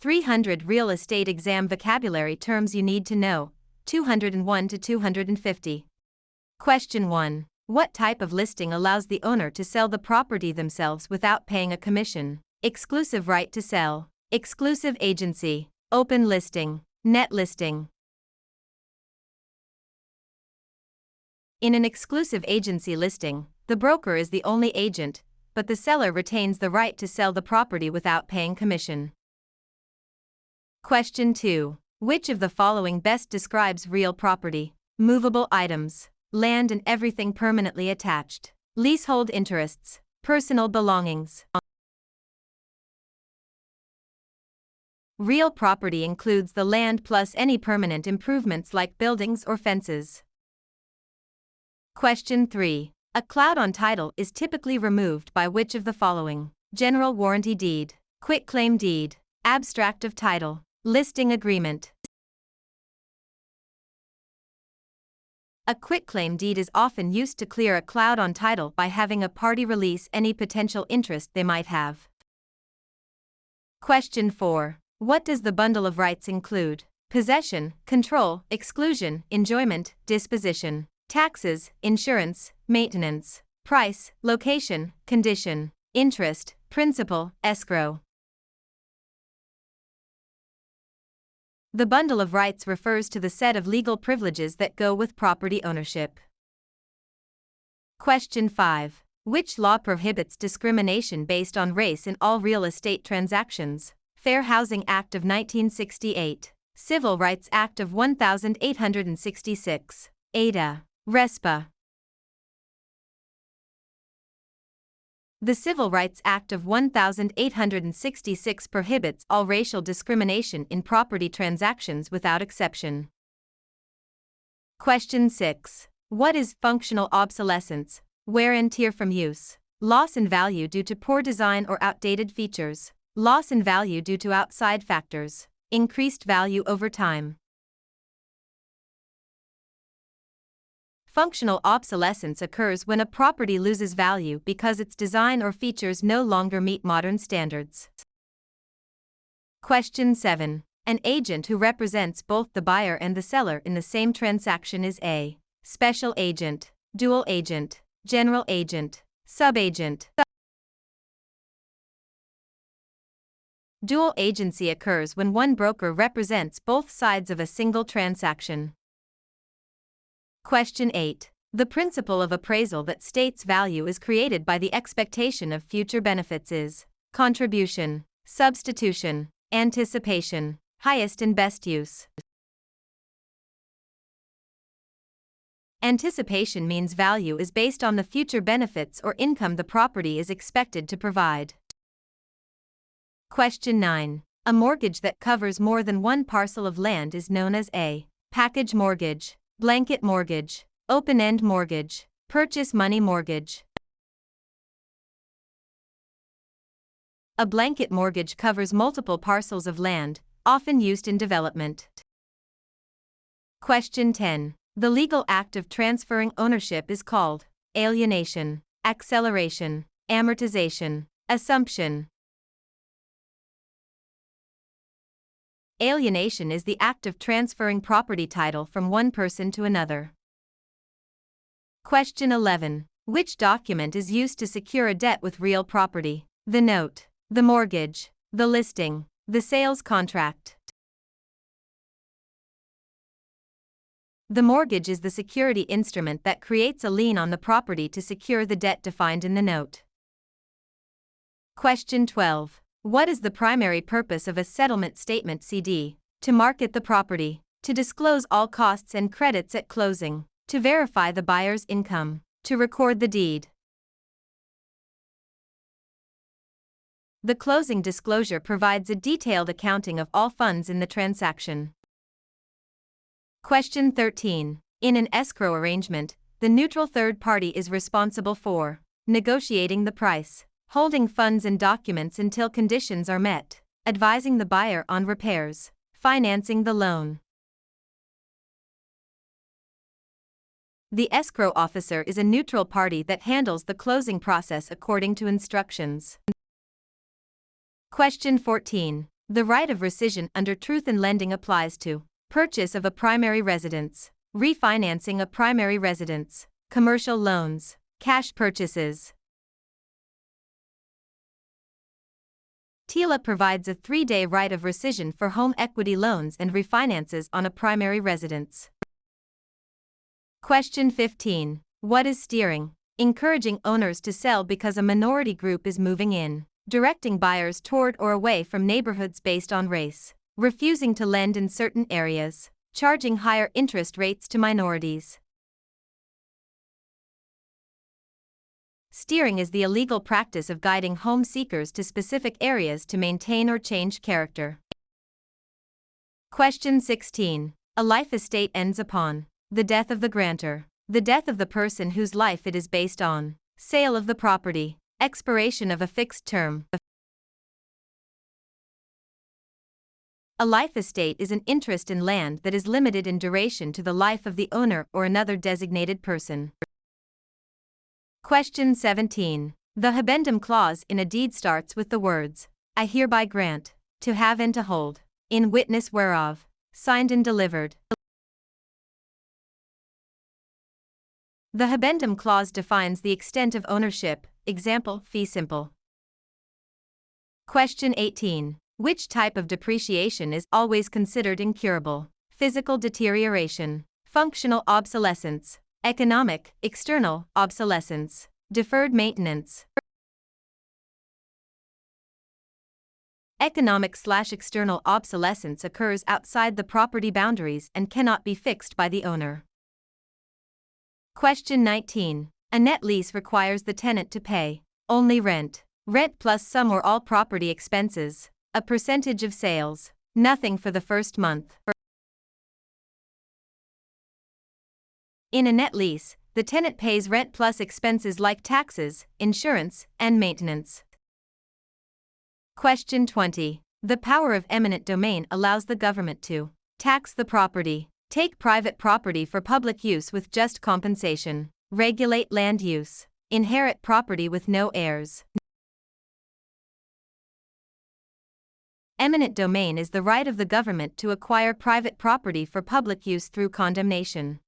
300 real estate exam vocabulary terms you need to know, 201 to 250. Question 1. What type of listing allows the owner to sell the property themselves without paying a commission? Exclusive right to sell, exclusive agency, open listing, net listing. In an exclusive agency listing, the broker is the only agent, but the seller retains the right to sell the property without paying commission. Question 2. Which of the following best describes real property? Movable items, land and everything permanently attached, leasehold interests, personal belongings. Real property includes the land plus any permanent improvements like buildings or fences. Question 3. A cloud on title is typically removed by which of the following? General warranty deed, quitclaim deed, abstract of title, listing agreement. A quitclaim deed is often used to clear a cloud on title by having a party release any potential interest they might have. Question 4. What does the bundle of rights include? Possession, control, exclusion, enjoyment, disposition, taxes, insurance, maintenance, price, location, condition, interest, principal, escrow. The bundle of rights refers to the set of legal privileges that go with property ownership. Question 5. Which law prohibits discrimination based on race in all real estate transactions? Fair Housing Act of 1968, Civil Rights Act of 1866, Ada. RESPA. The Civil Rights Act of 1866 prohibits all racial discrimination in property transactions without exception. Question 6. What is functional obsolescence? Wear and tear from use, loss in value due to poor design or outdated features, loss in value due to outside factors, increased value over time. Functional obsolescence occurs when a property loses value because its design or features no longer meet modern standards. Question 7. An agent who represents both the buyer and the seller in the same transaction is a special agent, dual agent, general agent, subagent. Dual agency occurs when one broker represents both sides of a single transaction. Question 8. The principle of appraisal that states value is created by the expectation of future benefits is contribution, substitution, anticipation, highest and best use. Anticipation means value is based on the future benefits or income the property is expected to provide. Question 9. A mortgage that covers more than one parcel of land is known as a package mortgage, blanket mortgage, open-end mortgage, purchase money mortgage. A blanket mortgage covers multiple parcels of land, often used in development. Question 10. The legal act of transferring ownership is called alienation, acceleration, amortization, assumption. Alienation is the act of transferring property title from one person to another. Question 11. Which document is used to secure a debt with real property? The note, the mortgage, the listing, the sales contract. The mortgage is the security instrument that creates a lien on the property to secure the debt defined in the note. Question 12. What is the primary purpose of a settlement statement CD? To market the property, to disclose all costs and credits at closing, to verify the buyer's income, to record the deed. The closing disclosure provides a detailed accounting of all funds in the transaction. Question 13. In an escrow arrangement, the neutral third party is responsible for negotiating the price, holding funds and documents until conditions are met, advising the buyer on repairs, financing the loan. The escrow officer is a neutral party that handles the closing process according to instructions. Question 14. The right of rescission under truth in lending applies to purchase of a primary residence, refinancing a primary residence, commercial loans, cash purchases. TILA provides a 3-day right of rescission for home equity loans and refinances on a primary residence. Question 15. What is steering? Encouraging owners to sell because a minority group is moving in. Directing buyers toward or away from neighborhoods based on race. Refusing to lend in certain areas. Charging higher interest rates to minorities. Steering is the illegal practice of guiding home seekers to specific areas to maintain or change character. Question 16. A life estate ends upon the death of the grantor, the death of the person whose life it is based on, sale of the property, expiration of a fixed term. A life estate is an interest in land that is limited in duration to the life of the owner or another designated person. Question 17. The habendum clause in a deed starts with the words, I hereby grant, to have and to hold, in witness whereof, signed and delivered. The habendum clause defines the extent of ownership, example, fee simple. Question 18. Which type of depreciation is always considered incurable? Physical deterioration, functional obsolescence, economic, external, obsolescence, deferred maintenance. Economic/external obsolescence occurs outside the property boundaries and cannot be fixed by the owner. Question 19. A net lease requires the tenant to pay only rent, rent plus some or all property expenses, a percentage of sales, nothing for the first month. In a net lease, the tenant pays rent plus expenses like taxes, insurance, and maintenance. Question 20. The power of eminent domain allows the government to tax the property, take private property for public use with just compensation, regulate land use, inherit property with no heirs. Eminent domain is the right of the government to acquire private property for public use through condemnation.